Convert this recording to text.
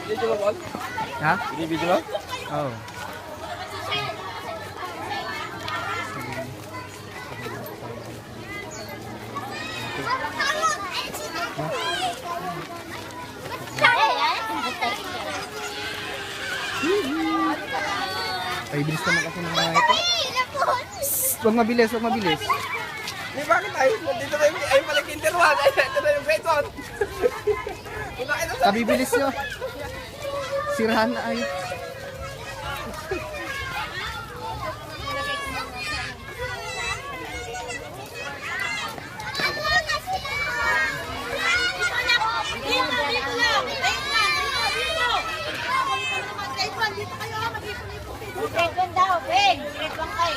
Video mo, Paul? Ha? Video mo? Oo. Ay, bilis naman kasi ng mga ito. Huwag mabilis, huwag mabilis. Eh, bakit tayo? Dito na yung, ay pala kinder 1. Ay, ito na yung grade 1. Bakit na sa... Kabibilis nyo. Sirahan na ay. Grade 1 daw, Ben. Grade 1 kayo.